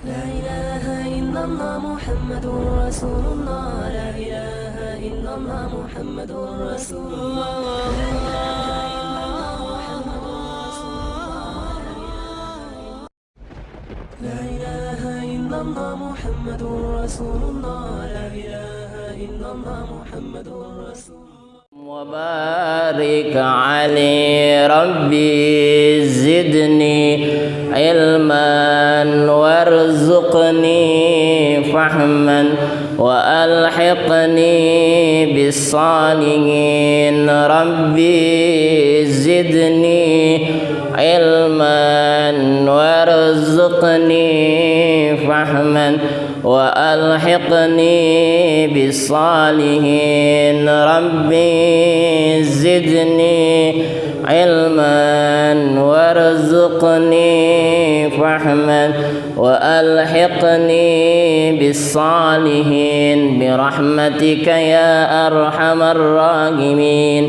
لا إله إلا الله محمد رسول الله. لا إله إلا الله محمد رسول الله. لا إله إلا الله محمد رسول الله. لا إله إلا الله محمد رسول الله. وبارك علي ربي زدني علما وارزقني فهما وألحقني بالصالحين ربي زدني علما وارزقني فهما وألحقني بالصالحين ربي زدني علما وارزقني فهما وألحقني بالصالحين برحمتك يا أرحم الراحمين.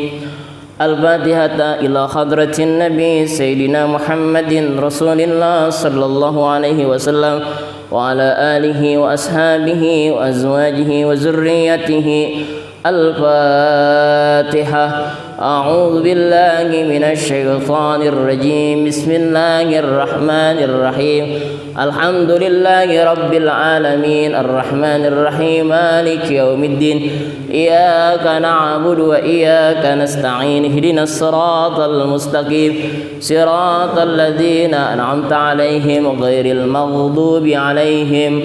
الفاتحة إلى حضرة النبي سيدنا محمد رسول الله صلى الله عليه وسلم وعلى آله وأصحابه وأزواجه وذريته. الفاتحة. أعوذ بالله من الشيطان الرجيم. بسم الله الرحمن الرحيم. الحمد لله رب العالمين الرحمن الرحيم مالك يوم الدين. إياك نعبد وإياك نستعين. اهدنا الصراط المستقيم صراط الذين أنعمت عليهم غير المغضوب عليهم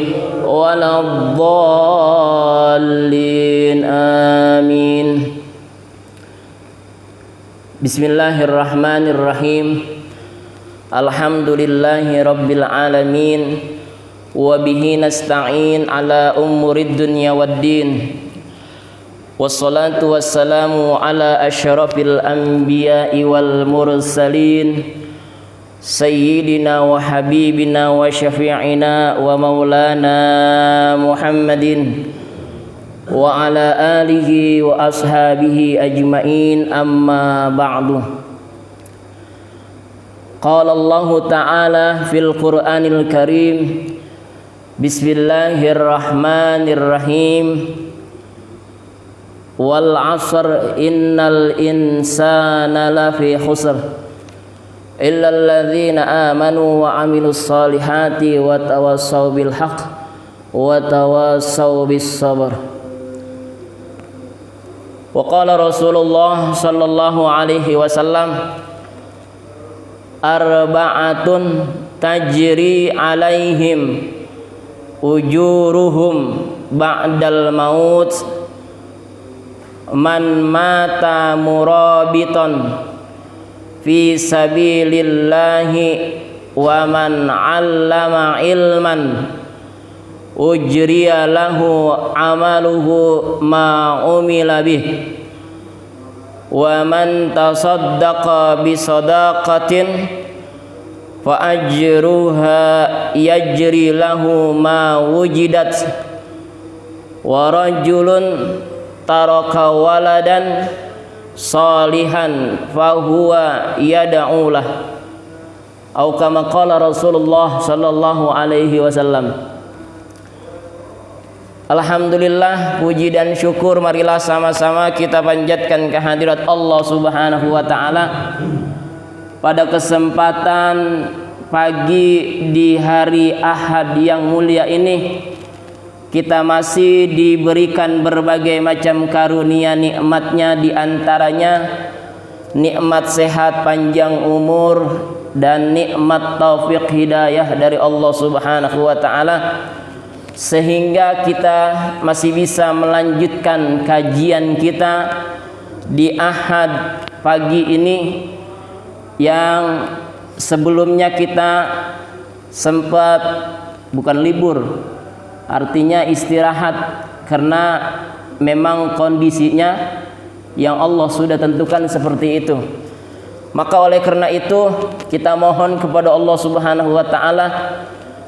ولا الضالين. آمين. Bismillahirrahmanirrahim. Alhamdulillahi rabbil alamin. Wa bihi nasta'in ala umurid dunya waddin. Wassalatu wassalamu ala asyrafil anbiya'i wal mursalin. Sayyidina wa habibina wa syafi'ina wa maulana Muhammadin wa ala alihi wa ashabihi ajma'in. Amma ba'du. Qala Allah ta'ala fil Qur'anil Karim. Bismillahirrahmanirrahim. Wal 'asr innal insana lafi khusr illa alladhina amanu wa 'amilus solihati wa tawassaw bil haqq wa tawassaw bis sabr. Wa qala Rasulullah sallallahu alaihi wasallam arba'atun tajri alaihim ujuruhum ba'dal maut man mata murabitan fi sabilillahi wa man 'allama ilman ujriya lahu amaluhu ma umila bih wa man tasaddaqa bi sadaqatin fa ajruha yajri lahu ma wujidat wa rajulun taraka waladan salihan fa huwa yad'u lah atau kama qala Rasulullah sallallahu alaihi wasallam. Alhamdulillah, puji dan syukur marilah sama-sama kita panjatkan kehadirat Allah Subhanahu wa taala pada kesempatan pagi di hari Ahad yang mulia ini. Kita masih diberikan berbagai macam karunia nikmatnya, di antaranya nikmat sehat panjang umur dan nikmat taufik hidayah dari Allah Subhanahu wa taala, sehingga kita masih bisa melanjutkan kajian kita di Ahad pagi ini yang sebelumnya kita sempat bukan libur, artinya istirahat karena memang kondisinya yang Allah sudah tentukan seperti itu. Maka oleh karena itu kita mohon kepada Allah Subhanahu wa taala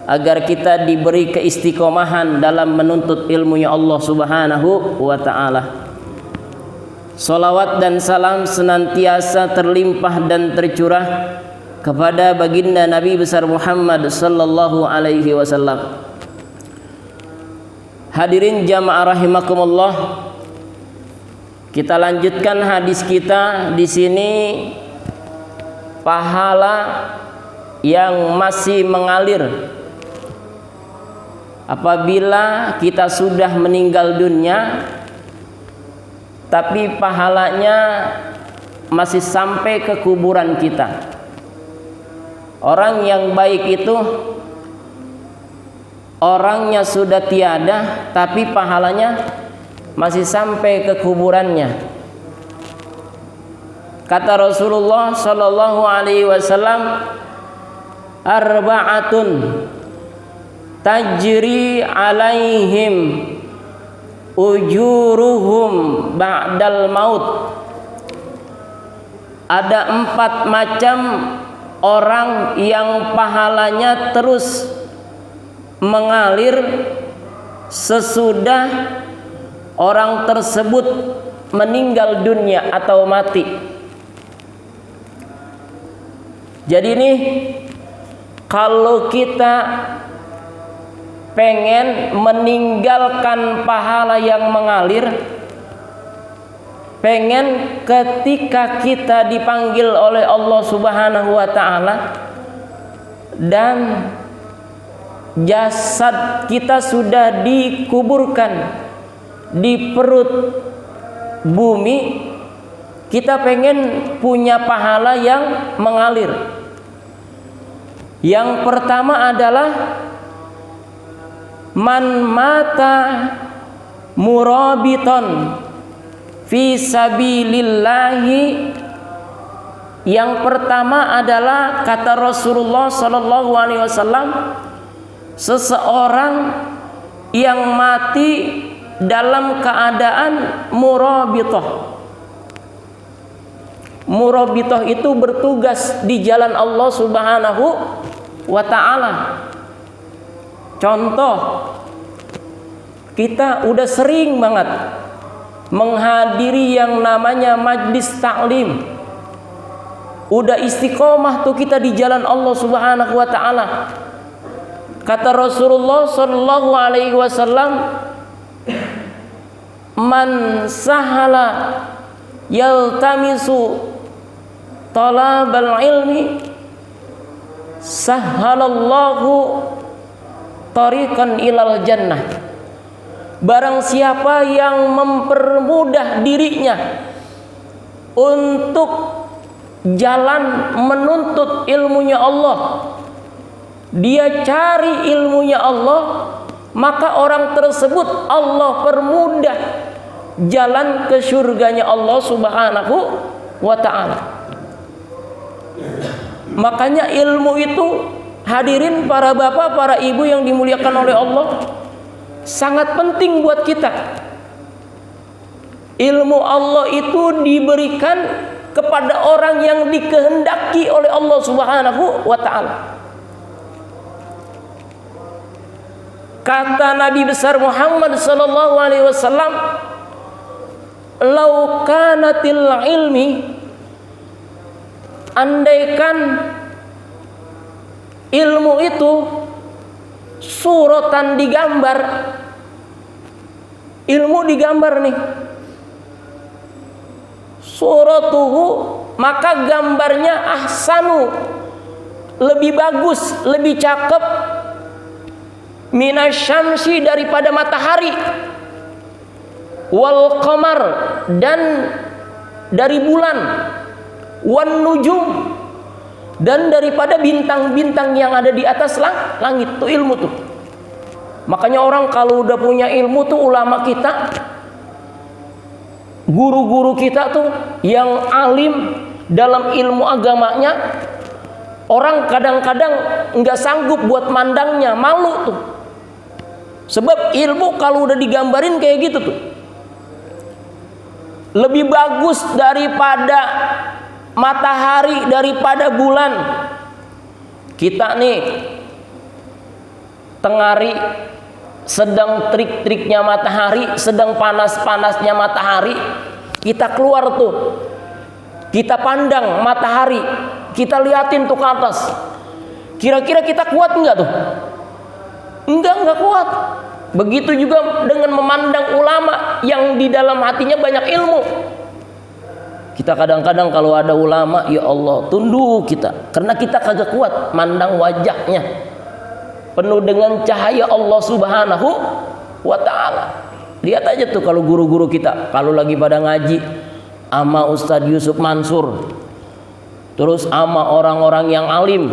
agar kita diberi keistiqomahan dalam menuntut ilmunya Allah Subhanahu wa taala. Salawat dan salam senantiasa terlimpah dan tercurah kepada baginda Nabi besar Muhammad sallallahu alaihi wasallam. Hadirin jamaah rahimakumullah, kita lanjutkan hadis kita di sini, pahala yang masih mengalir apabila kita sudah meninggal dunia, tapi pahalanya masih sampai ke kuburan kita. Orang yang baik itu orangnya sudah tiada, tapi pahalanya masih sampai ke kuburannya. Kata Rasulullah sallallahu alaihi wasallam, arba'atun tajri alaihim ujuruhum ba'dal maut. Ada 4 macam orang yang pahalanya terus mengalir sesudah orang tersebut meninggal dunia atau mati. Jadi ini kalau kita pengen meninggalkan pahala yang mengalir, pengen ketika kita dipanggil oleh Allah Subhanahu wa ta'ala dan jasad kita sudah dikuburkan di perut bumi, kita pengen punya pahala yang mengalir. Yang pertama adalah man mata murabiton fi sabilillahi. Yang pertama adalah kata Rasulullah sallallahu alaihi wasallam, seseorang yang mati dalam keadaan murabitoh. Murabitoh itu bertugas di jalan Allah Subhanahu wa ta'ala. Contoh, kita udah sering banget menghadiri yang namanya majlis taklim, udah istiqomah tuh kita di jalan Allah Subhanahu wa ta'ala. Kata Rasulullah sallallahu alaihi wasallam, man sahala yaltamisu talabal ilmi sahalallahu tariqan ilal jannah. Barang siapa yang mempermudah dirinya untuk jalan menuntut ilmunya Allah, dia cari ilmunya Allah, maka orang tersebut Allah permudah jalan ke surganya Allah Subhanahu wa ta'ala. Makanya ilmu itu, hadirin para bapak, para ibu yang dimuliakan oleh Allah, sangat penting buat kita. Ilmu Allah itu diberikan kepada orang yang dikehendaki oleh Allah Subhanahu wa ta'ala. Kata Nabi besar Muhammad sallallahu alaihi wasallam, lau kanatil ilmi, andaikan ilmu itu suratan digambar, ilmu digambar nih, suratuhu, maka gambarnya ahsanu, lebih bagus, lebih cakep, minasyamsi, daripada matahari, wal qamar, dan dari bulan, wan nujum, dan daripada bintang-bintang yang ada di atas langit. Tuh ilmu tuh. Makanya orang kalau udah punya ilmu tuh, ulama kita, guru-guru kita tuh yang alim dalam ilmu agamanya, orang kadang-kadang nggak sanggup buat mandangnya, malu tuh. Sebab ilmu kalau udah digambarin kayak gitu tuh, lebih bagus daripada matahari, daripada bulan. Kita nih tengari sedang trik-triknya matahari, sedang panas-panasnya matahari, kita keluar tuh, kita pandang matahari, kita liatin tuh ke atas. Kira-kira kita kuat enggak tuh? Enggak kuat. Begitu juga dengan memandang ulama yang di dalam hatinya banyak ilmu. Kita kadang-kadang kalau ada ulama, ya Allah, tunduk kita, karena kita kagak kuat mandang wajahnya penuh dengan cahaya Allah Subhanahu wa ta'ala. Lihat aja tuh kalau guru-guru kita kalau lagi pada ngaji sama Ustadz Yusuf Mansur, terus sama orang-orang yang alim,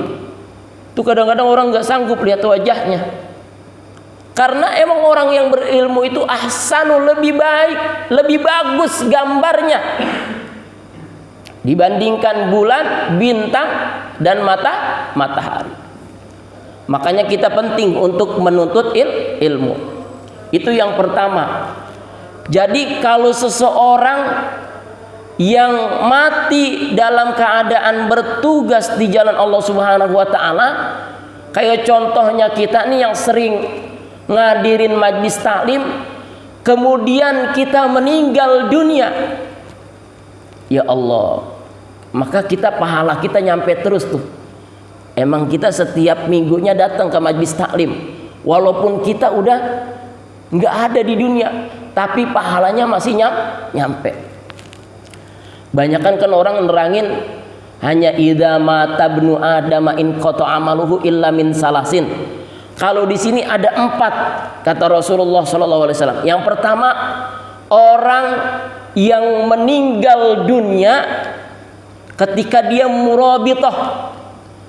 tuh kadang-kadang orang nggak sanggup lihat wajahnya, karena emang orang yang berilmu itu ahsanu, lebih baik, lebih bagus gambarnya dibandingkan bulan, bintang, dan matahari. Makanya kita penting untuk menuntut ilmu. Itu yang pertama. Jadi kalau seseorang yang mati dalam keadaan bertugas di jalan Allah Subhanahu wa ta'ala, kayak contohnya kita nih yang sering ngadirin majlis taklim, kemudian kita meninggal dunia, ya Allah, maka kita pahala kita nyampe terus tuh. Emang kita setiap minggunya datang ke majlis taklim, walaupun kita udah nggak ada di dunia, tapi pahalanya masih nyampe. Banyakan kan orang nerangin hanya idza mata ibnu adam in qata amaluhu illa min salasin. Kalau di sini ada 4 kata Rasulullah SAW. Yang pertama, orang yang meninggal dunia ketika dia murabitah,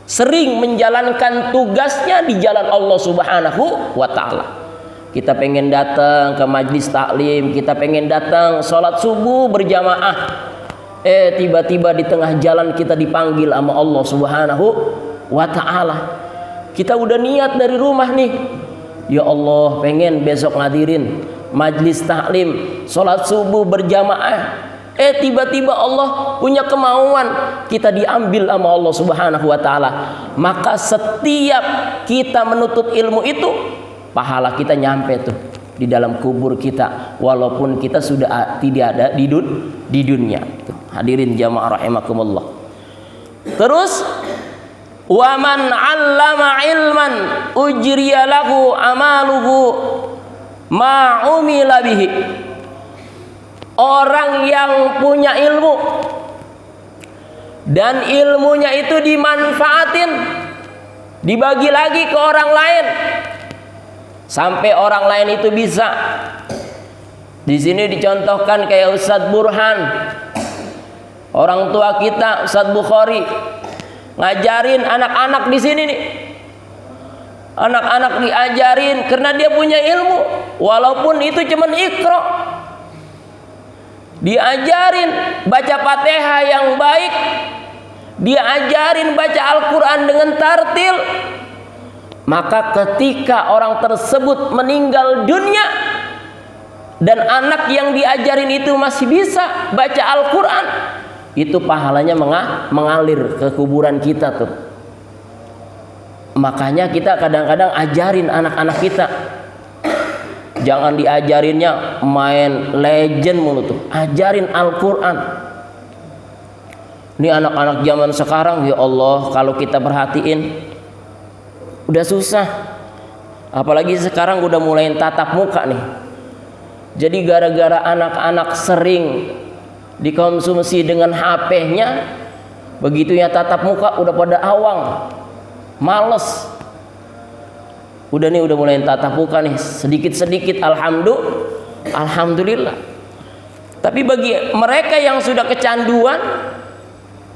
sering menjalankan tugasnya di jalan Allah Subhanahu wa ta'ala. Kita pengen datang ke majlis taklim, kita pengen datang sholat subuh berjamaah, tiba-tiba di tengah jalan kita dipanggil sama Allah Subhanahu wa ta'ala. Kita udah niat dari rumah nih, ya Allah pengen besok ngadirin majlis taklim, sholat subuh berjamaah, tiba-tiba Allah punya kemauan kita diambil sama Allah Subhanahu wa ta'ala. Maka setiap kita menuntut ilmu itu, pahala kita nyampe tuh di dalam kubur kita, walaupun kita sudah tidak ada di dunia. Hadirin jamaah rahimakumullah. Terus, wa man 'allama ilman ujriya lahu amaluhu ma umila bihi. Orang yang punya ilmu dan ilmunya itu dimanfaatin, dibagi lagi ke orang lain, sampai orang lain itu bisa. Di sini dicontohkan kayak Ustadz Burhan, orang tua kita Ustadz Bukhari, ngajarin anak-anak di sini nih. Anak-anak diajarin karena dia punya ilmu, walaupun itu cuman iqra. Diajarin baca Fatihah yang baik, diajarin baca Al-Quran dengan tartil. Maka ketika orang tersebut meninggal dunia dan anak yang diajarin itu masih bisa baca Al-Quran, itu pahalanya mengalir ke kuburan kita tuh. Makanya kita kadang-kadang ajarin anak-anak kita, jangan diajarinnya main legend mulu tuh, ajarin Al-Quran. Ini anak-anak zaman sekarang, ya Allah, kalau kita perhatiin udah susah. Apalagi sekarang udah mulai tatap muka nih. Jadi gara-gara anak-anak sering dikonsumsi dengan HP-nya, begitunya tatap muka udah pada awang, males. Udah mulai tatap muka nih, sedikit-sedikit. Alhamdulillah. Tapi bagi mereka yang sudah kecanduan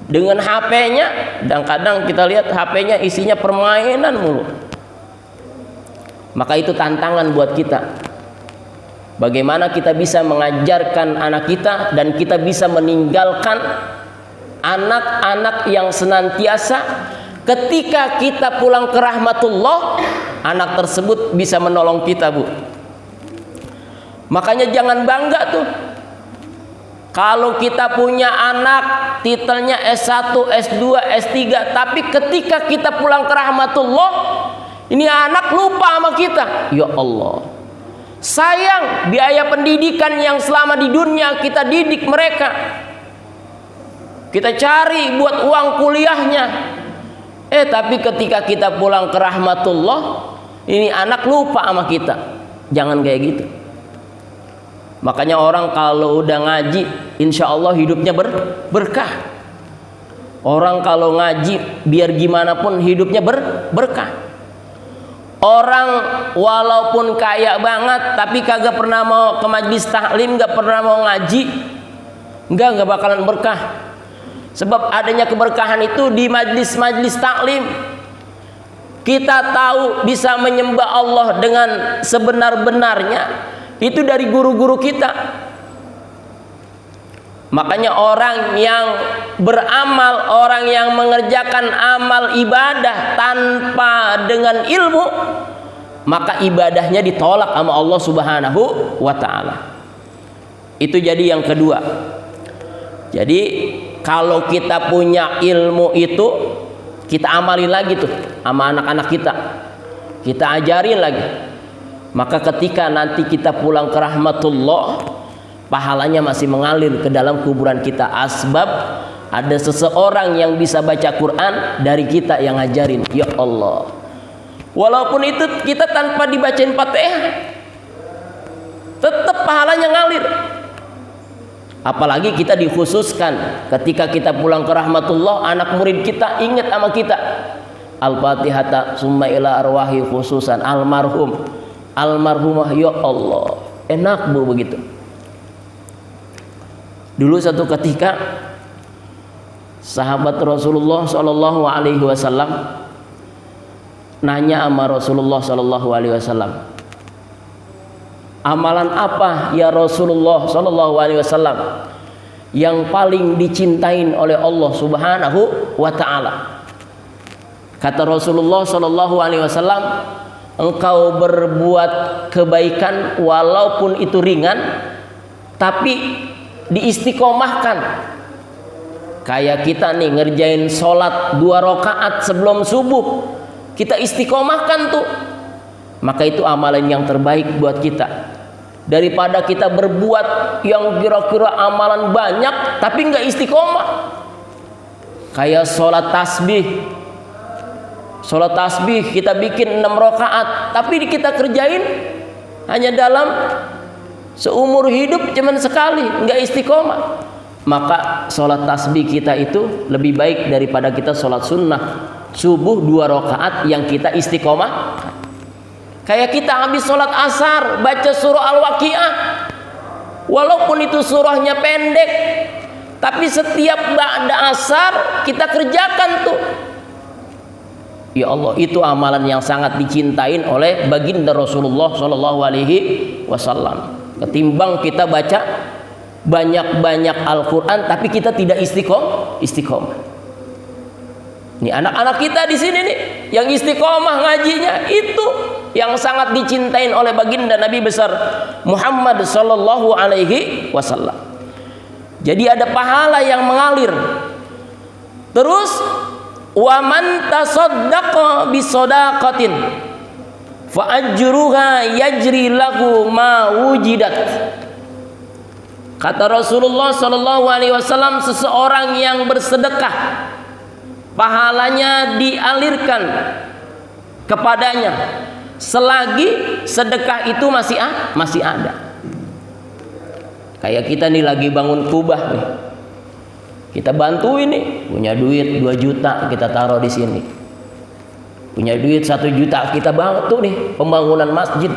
dengan HP-nya, dan kadang kita lihat HP-nya isinya permainan mulu, maka itu tantangan buat kita. Bagaimana kita bisa mengajarkan anak kita dan kita bisa meninggalkan anak-anak yang senantiasa ketika kita pulang ke rahmatullah, anak tersebut bisa menolong kita, Bu. Makanya jangan bangga tuh kalau kita punya anak titelnya S1, S2, S3, tapi ketika kita pulang ke rahmatullah, ini anak lupa sama kita. Ya Allah, sayang biaya pendidikan yang selama di dunia kita didik mereka, kita cari buat uang kuliahnya. Tapi ketika kita pulang ke rahmatullah, ini anak lupa sama kita. Jangan kayak gitu. Makanya orang kalau udah ngaji, insya Allah hidupnya berkah. Orang kalau ngaji, biar gimana pun hidupnya berkah. Orang walaupun kaya banget, tapi kagak pernah mau ke majlis taklim, gak pernah mau ngaji, gak bakalan berkah. Sebab adanya keberkahan itu di majlis-majlis taklim. Kita tahu bisa menyembah Allah dengan sebenar-benarnya itu dari guru-guru kita. Makanya orang yang beramal, orang yang mengerjakan amal ibadah tanpa dengan ilmu, maka ibadahnya ditolak sama Allah Subhanahu wa ta'ala. Itu jadi yang kedua. Jadi kalau kita punya ilmu itu, kita amalin lagi tuh sama anak-anak kita. Kita ajarin lagi. Maka ketika nanti kita pulang ke rahmatullah, pahalanya masih mengalir ke dalam kuburan kita. Asbab ada seseorang yang bisa baca Quran dari kita yang ngajarin. Ya Allah. Walaupun itu kita tanpa dibacain Fatihah, tetap pahalanya ngalir. Apalagi kita dikhususkan ketika kita pulang ke rahmatullah, anak murid kita ingat sama kita. Al-Fatihata summa ila arwahi khususan almarhum, almarhumah. Ya Allah, enak bu begitu. Dulu satu ketika sahabat Rasulullah Shallallahu Alaihi Wasallam nanya sama Rasulullah Shallallahu Alaihi Wasallam, amalan apa ya Rasulullah Shallallahu Alaihi Wasallam yang paling dicintain oleh Allah Subhanahu wa Ta'ala? Kata Rasulullah Shallallahu Alaihi Wasallam, engkau berbuat kebaikan walaupun itu ringan, tapi diistiqomahkan. Kayak kita nih ngerjain sholat 2 rakaat sebelum subuh, kita istiqomahkan tuh, maka itu amalan yang terbaik buat kita, daripada kita berbuat yang kira-kira amalan banyak tapi nggak istiqomah. Kayak sholat tasbih kita bikin 6 rakaat tapi kita kerjain hanya dalam seumur hidup cuman sekali, nggak istiqomah. Maka sholat tasbih kita itu lebih baik daripada kita sholat sunnah subuh 2 rakaat yang kita istiqomah. Kayak kita habis sholat asar baca surah Al-Waqiah, walaupun itu surahnya pendek, tapi setiap ba'da asar kita kerjakan tuh. Ya Allah, itu amalan yang sangat dicintain oleh baginda Rasulullah Shallallahu Alaihi Wasallam. Ketimbang kita baca banyak-banyak Al-Quran tapi kita tidak istiqomah. Ini anak-anak kita di sini nih yang istiqomah ngajinya, itu yang sangat dicintain oleh baginda Nabi besar Muhammad Shallallahu Alaihi Wasallam. Jadi ada pahala yang mengalir. Terus wa man tasaddaqa bisadaqatin fa ajruha yajri lahu ma wujidat. Kata Rasulullah Shallallahu Alaihi Wasallam, seseorang yang bersedekah pahalanya dialirkan kepadanya selagi sedekah itu masih ada. Kayak kita nih lagi bangun kubah nih, kita bantu ini, punya duit 2 juta kita taruh di sini, punya duit 1 juta kita bantu nih pembangunan masjid.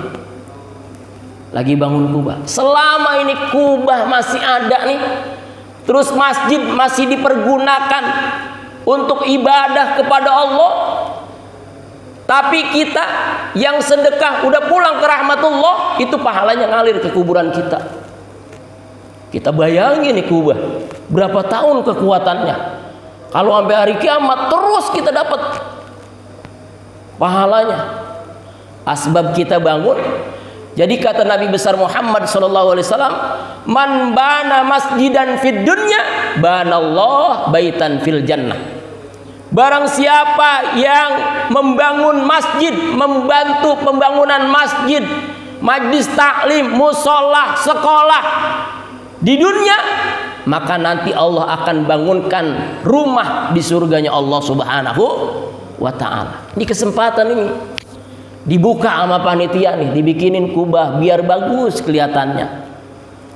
Lagi bangun kubah, selama ini kubah masih ada nih, terus masjid masih dipergunakan untuk ibadah kepada Allah, tapi kita yang sedekah udah pulang ke rahmatullah, itu pahalanya ngalir ke kuburan kita. Kita bayangin nih kubah berapa tahun kekuatannya, kalau sampai hari kiamat terus kita dapat pahalanya. Asbab kita bangun. Jadi kata Nabi besar Muhammad sallallahu alaihi wasallam, man bana masjidan fid dunya banallah baitan fil jannah. Barang siapa yang membangun masjid, membantu pembangunan masjid, majlis taklim, musola, sekolah di dunia, maka nanti Allah akan bangunkan rumah di surganya Allah Subhanahu wa ta'ala. Ini kesempatan ini dibuka sama panitia nih, dibikinin kubah biar bagus kelihatannya.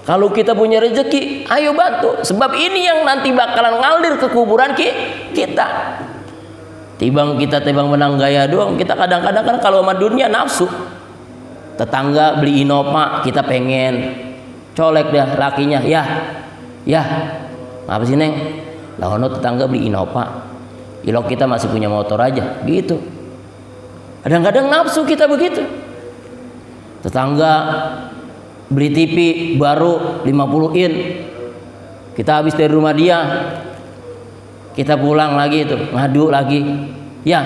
Kalau kita punya rezeki, ayo bantu, sebab ini yang nanti bakalan ngalir ke kuburan kita. Tibang menang gaya doang. Kita kadang-kadang kan kalau sama dunia nafsu. Tetangga beli Innova, kita pengen colek dah lakinya, ya apa sih neng? Lah ono tetangga beli Innova, ilok kita masih punya motor aja, gitu. Kadang-kadang nafsu kita begitu. Tetangga beli TV baru 50 in, kita habis dari rumah dia, kita pulang lagi itu ngadu lagi, ya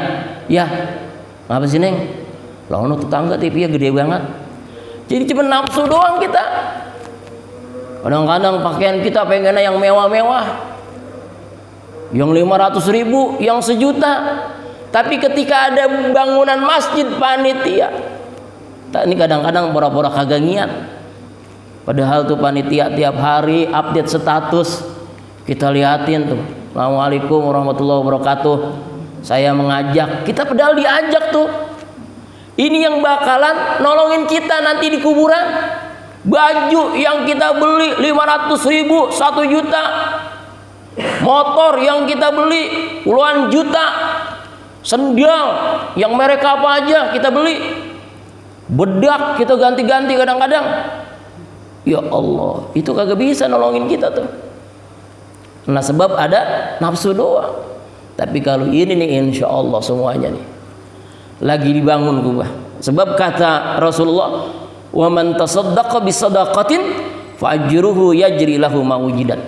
apa sih neng? Lah ono tetangga TV-nya gede banget. Jadi cuma nafsu doang kita. Kadang-kadang pakaian kita pengennya yang mewah-mewah, yang 500.000, yang 1 juta. Tapi ketika ada bangunan masjid panitia, ini kadang-kadang pura-pura kagak niat. Padahal tuh panitia tiap hari update status, kita liatin tuh, Assalamualaikum warahmatullahi wabarakatuh, saya mengajak. Kita padahal diajak tuh. Ini yang bakalan nolongin kita nanti di kuburan. Baju yang kita beli 500.000, 1 juta. Motor yang kita beli puluhan juta. Sendal yang merek apa aja kita beli. Bedak kita ganti-ganti kadang-kadang. Ya Allah, itu kagak bisa nolongin kita tuh. Nah, sebab ada nafsu doang. Tapi kalau ini nih, insya Allah semuanya nih lagi dibangun kubah. Sebab kata Rasulullah, wa man tasaddaqa bisadaqatin fa ajruhu yajri lahu ma wujidat.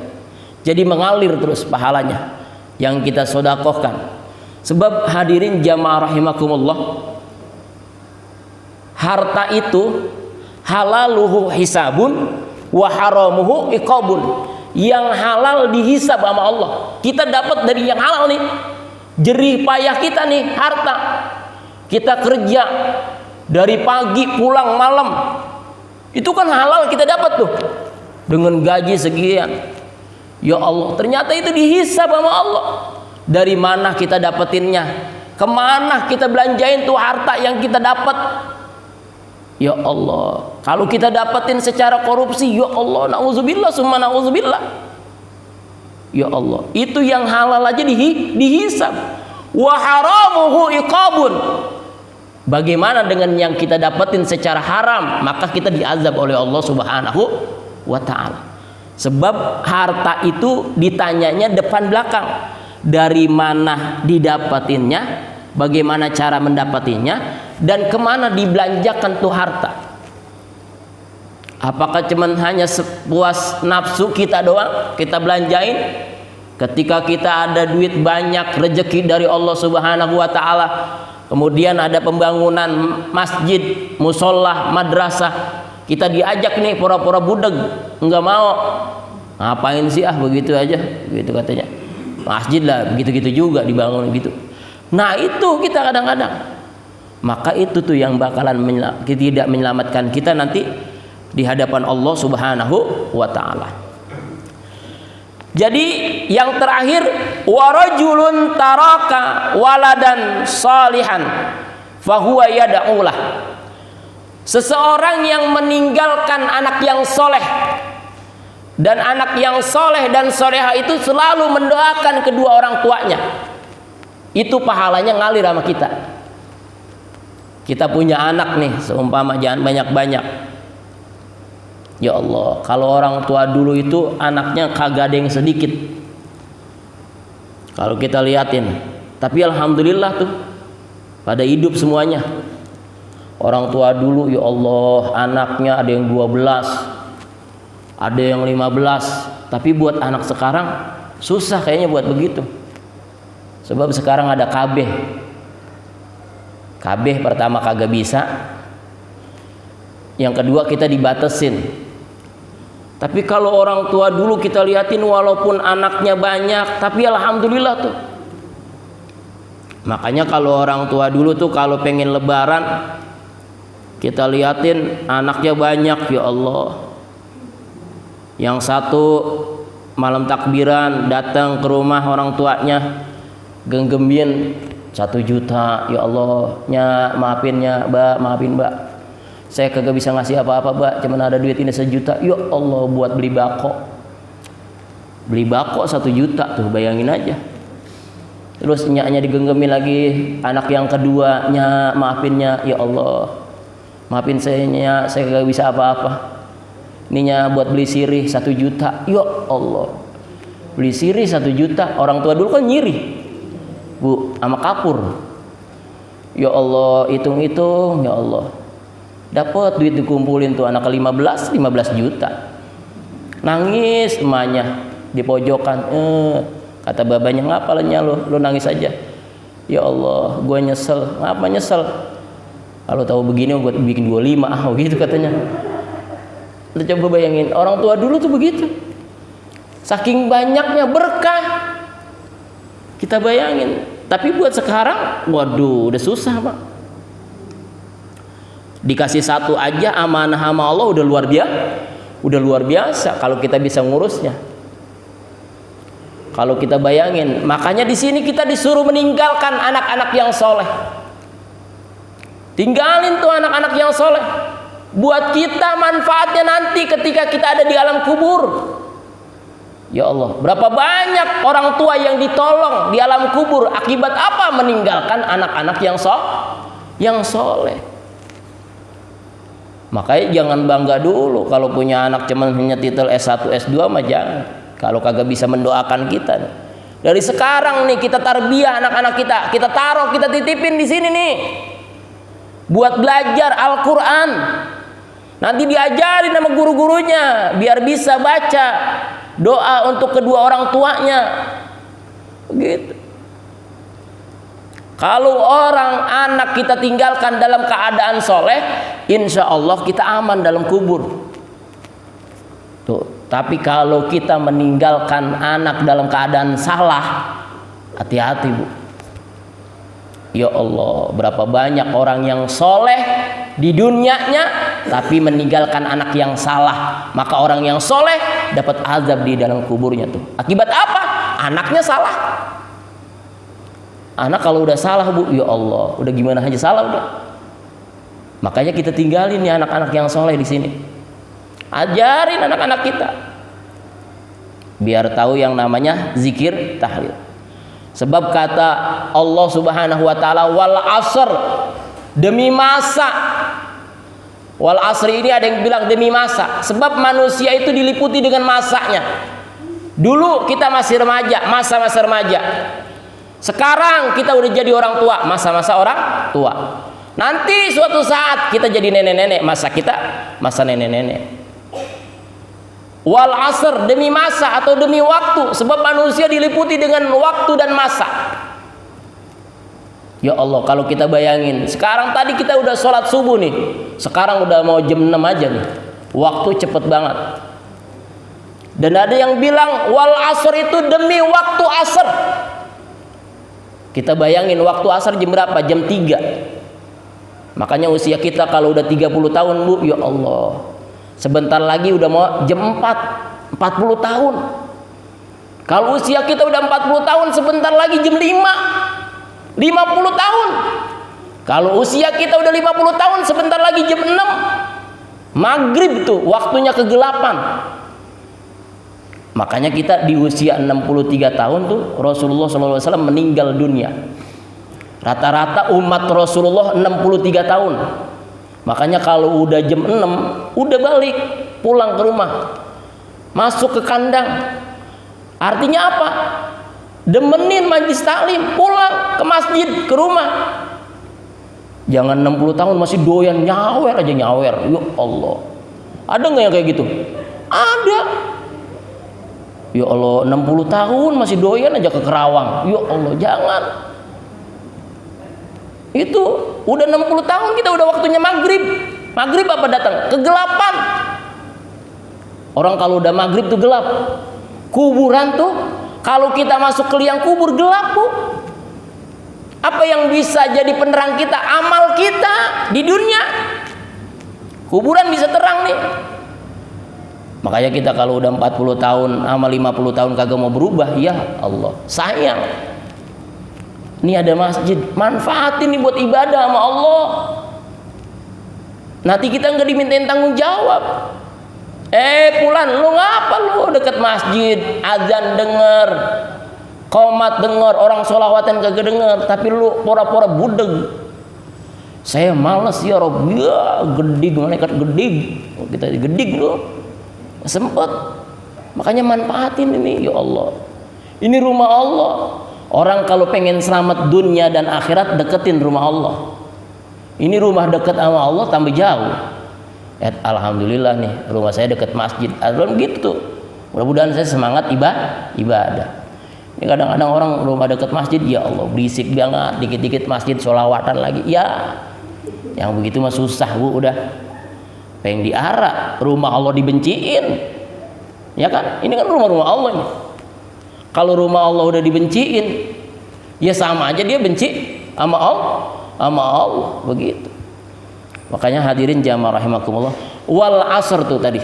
Jadi mengalir terus pahalanya yang kita sedekahkan. Sebab hadirin jamaah rahimakumullah, harta itu halaluhu hisabun wa haramuhu iqabun. Yang halal dihisab sama Allah. Kita dapat dari yang halal nih. Jerih payah kita nih harta. Kita kerja dari pagi pulang malam, itu kan halal kita dapat tuh dengan gaji sekian. Ya Allah, ternyata itu dihisab sama Allah. Dari mana kita dapetinnya? Kemana kita belanjain tuh harta yang kita dapat? Ya Allah, kalau kita dapetin secara korupsi, ya Allah, na'udzubillah summa na'udzubillah. Ya Allah, itu yang halal aja dihisab. Wa haramuhu iqabun. Bagaimana dengan yang kita dapetin secara haram? Maka kita diazab oleh Allah Subhanahu wa ta'ala. Sebab harta itu ditanyanya depan belakang. Dari mana didapatinnya, bagaimana cara mendapatinya, dan kemana dibelanjakan tuh harta. Apakah cuman hanya sepuas nafsu kita doang kita belanjain? Ketika kita ada duit banyak, rezeki dari Allah Subhanahu wa ta'ala, kemudian ada pembangunan masjid, musola, madrasah, kita diajak nih pura-pura budeg, enggak mau. Ngapain sih begitu aja, gitu katanya. Masjid lah begitu-gitu juga dibangun gitu. Nah, itu kita kadang-kadang. Maka itu tuh yang bakalan tidak menyelamatkan kita nanti di hadapan Allah Subhanahu wa ta'ala. Jadi yang terakhir, warajulun taraka waladan salihan fahuwa yad'ulah. Seseorang yang meninggalkan anak yang soleh, dan anak yang soleh dan soleha itu selalu mendoakan kedua orang tuanya, itu pahalanya ngalir sama kita. Kita punya anak nih, seumpama jangan banyak-banyak. Ya Allah, kalau orang tua dulu itu anaknya kagak ada yang sedikit. Kalau kita liatin, tapi alhamdulillah tuh pada hidup semuanya. Orang tua dulu, ya Allah, anaknya ada yang 12, ada yang 15. Tapi buat anak sekarang susah kayaknya buat begitu. Sebab sekarang ada KB. KB pertama kagak bisa. Yang kedua kita dibatasin. Tapi kalau orang tua dulu kita liatin, walaupun anaknya banyak, tapi alhamdulillah tuh. Makanya kalau orang tua dulu tuh kalau pengen lebaran, kita liatin anaknya banyak, ya Allah. Yang satu malam takbiran datang ke rumah orang tuanya, genggemin 1 juta, ya Allah, maafin mbak, saya kagak bisa ngasih apa-apa mbak, cuman ada duit ini 1 juta, ya Allah, buat beli bako 1 juta tuh, bayangin aja. Terus nyaknya digenggemin lagi, anak yang kedua, maafinnya, ya Allah, maafin saya kagak bisa apa-apa, ininya buat beli sirih 1 juta, ya Allah, beli sirih 1 juta, orang tua dulu kan nyiri bu sama kapur, ya Allah, hitung-hitung, ya Allah, dapat duit dikumpulin tuh anak ke 15 juta, nangis emaknya di pojokan, kata babanya, ngapalnya lo nangis aja, ya Allah, gue nyesel. Ngapa nyesel? Kalau tahu begini gue bikin 25 gitu katanya. Lo coba bayangin, orang tua dulu tuh begitu, saking banyaknya berkah, kita bayangin. Tapi buat sekarang, waduh, udah susah pak. Dikasih 1 aja amanah sama Allah udah luar biasa kalau kita bisa ngurusnya. Kalau kita bayangin, makanya di sini kita disuruh meninggalkan anak-anak yang soleh. Tinggalin tuh anak-anak yang soleh. Buat kita manfaatnya nanti ketika kita ada di alam kubur. Ya Allah, berapa banyak orang tua yang ditolong di alam kubur akibat apa? Meninggalkan anak-anak yang soleh. Makanya jangan bangga dulu kalau punya anak cuman hanya titel S1, S2 mah jangan. Kalau kagak bisa mendoakan kita nih. Dari sekarang nih kita tarbiyah anak-anak kita taruh, kita titipin di sini nih. Buat belajar Al-Qur'an. Nanti diajarin sama guru-gurunya biar bisa baca doa untuk kedua orang tuanya. Begitu. Kalau anak kita tinggalkan dalam keadaan soleh, insya Allah kita aman dalam kubur. Tuh. Tapi kalau kita meninggalkan anak dalam keadaan salah, hati-hati bu. Ya Allah, berapa banyak orang yang soleh di dunianya, tapi meninggalkan anak yang salah. Maka orang yang soleh dapat azab di dalam kuburnya tuh. Akibat apa? Anaknya salah. Anak kalau udah salah bu, ya Allah, udah gimana aja salah udah. Makanya kita tinggalin nih anak-anak yang soleh di sini. Ajarin anak-anak kita biar tahu yang namanya zikir tahlil. Sebab kata Allah Subhanahu wa taala, wal asr, demi masa. Wal asri ini ada yang bilang demi masa, sebab manusia itu diliputi dengan masanya. Dulu kita masih remaja, masa-masa remaja. Sekarang kita udah jadi orang tua, masa-masa orang tua. Nanti suatu saat kita jadi nenek-nenek, masa kita masa nenek-nenek. Wal asr, demi masa atau demi waktu, sebab manusia diliputi dengan waktu dan masa. Ya Allah, kalau kita bayangin, sekarang tadi kita udah sholat subuh nih, sekarang udah mau jam 6 aja nih, waktu cepet banget. Dan ada yang bilang wal asr itu demi waktu asr. Kita bayangin waktu asar jam berapa? Jam 3. Makanya usia kita kalau udah 30 tahun bu, ya Allah, sebentar lagi udah mau jam 4, 40 tahun. Kalau usia kita udah 40 tahun, sebentar lagi jam 5, 50 tahun. Kalau usia kita udah 50 tahun, sebentar lagi jam 6. Maghrib tuh waktunya kegelapan. Makanya kita di usia 63 tahun tuh Rasulullah SAW meninggal dunia. Rata-rata umat Rasulullah 63 tahun. Makanya kalau udah jam 6 udah balik pulang ke rumah, masuk ke kandang. Artinya apa? Demenin majlis taklim, pulang ke masjid, ke rumah. Jangan 60 tahun masih doyan nyawer aja nyawer. Ya Allah, ada nggak yang kayak gitu? Ada. Ya Allah, 60 tahun masih doyan aja ke Kerawang. Ya Allah, jangan. Itu udah 60 tahun kita udah waktunya maghrib. Maghrib apa datang? Kegelapan. Orang kalau udah maghrib tuh gelap. Kuburan tuh kalau kita masuk ke liang kubur gelap bu. Apa yang bisa jadi penerang kita? Amal kita di dunia. Kuburan bisa terang nih. Makanya kita kalau udah 40 tahun sama 50 tahun kagak mau berubah, ya Allah sayang. Ini ada masjid, manfaatin nih buat ibadah sama Allah. Nanti kita nggak dimintain tanggung jawab. Pulan, lu ngapa lu deket masjid, azan denger, qomat denger, orang sholawatan kagak denger, tapi lu pura-pura budeg. Saya males ya Rob, ya gedig, malaikat gedig, kita gedig lu, sempet. Makanya manfaatin ini, ya Allah. Ini rumah Allah. Orang kalau pengen selamat dunia dan akhirat, deketin rumah Allah. Ini rumah dekat sama Allah tambah jauh. Alhamdulillah nih, rumah saya dekat masjid. Alhamdulillah gitu. Mudah-mudahan saya semangat ibadah. Ini kadang-kadang orang rumah dekat masjid, ya Allah berisik banget, dikit-dikit masjid sholawatan lagi. Ya, yang begitu mah susah bu, udah pengen diarak, rumah Allah dibenciin. Ya kan? Ini kan rumah-rumah Allah nih. Kalau rumah Allah udah dibenciin, ya sama aja dia benci sama Allah begitu. Makanya hadirin jamaah rahimakumullah, wal asr tuh tadi.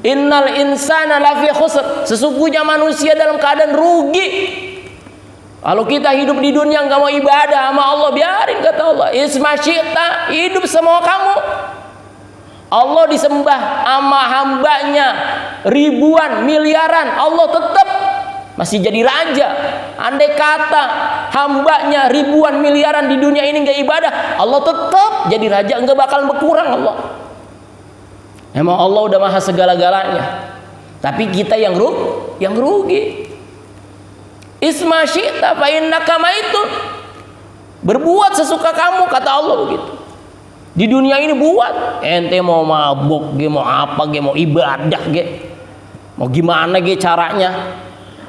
Innal insana lafi khusr. Sesungguhnya manusia dalam keadaan rugi. Kalau kita hidup di dunia nggak mau ibadah sama Allah, biarin kata Allah. Isma syi'ta, hidup semua kamu. Allah disembah sama hambanya ribuan, miliaran, Allah tetap masih jadi raja. Andai kata hambanya ribuan miliaran di dunia ini nggak ibadah, Allah tetap jadi raja, nggak bakal berkurang Allah. Emang Allah udah maha segala-galanya, tapi kita yang rugi. Isma syi'ta fa innaka maitun. Berbuat sesuka kamu kata Allah begitu. Di dunia ini buat, ente mau mabuk, mau apa, mau ibadah, mau gimana caranya.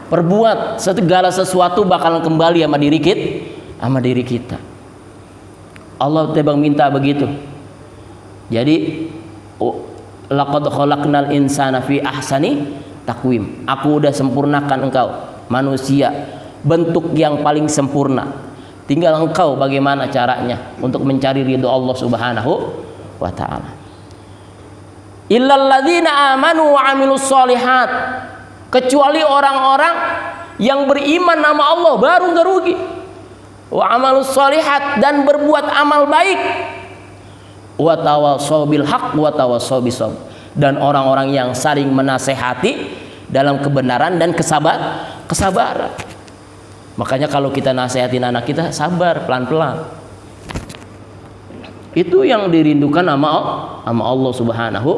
Perbuat, segala sesuatu bakalan kembali sama diri kita. Allah tebang minta begitu. Jadi laqad khalaqnal insana fi ahsani taqwim. Aku udah sempurnakan engkau manusia bentuk yang paling sempurna. Tinggal engkau bagaimana caranya untuk mencari ridho Allah Subhanahu wa taala. Illal ladzina amanu wa amilus sholihat. Kecuali orang-orang yang beriman nama Allah baru nggak rugi. Wa amalus sholihat, dan berbuat amal baik. Wa tawassaw bil haq wa tawassaw bis sabr. Dan orang-orang yang saling menasehati dalam kebenaran dan kesabaran. Makanya kalau kita nasihatin anak kita, sabar, pelan-pelan. Itu yang dirindukan sama Allah Subhanahu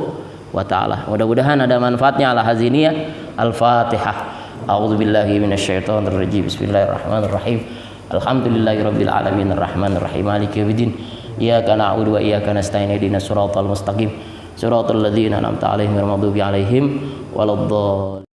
wa ta'ala. Mudah-mudahan ada manfaatnya. Ala haziniyah. Al-Fatihah. A'udzubillahi minasyaitonir rajim. Bismillahirrahmanirrahim. Alhamdulillahirabbil alamin arrahmanir rahim maliki yaumiddin. Iyyaka na'budu wa iyyaka nasta'in ihdinas siratal mustaqim. Siratal ladzina an'amta 'alaihim ghairil maghdubi 'alaihim waladdallin.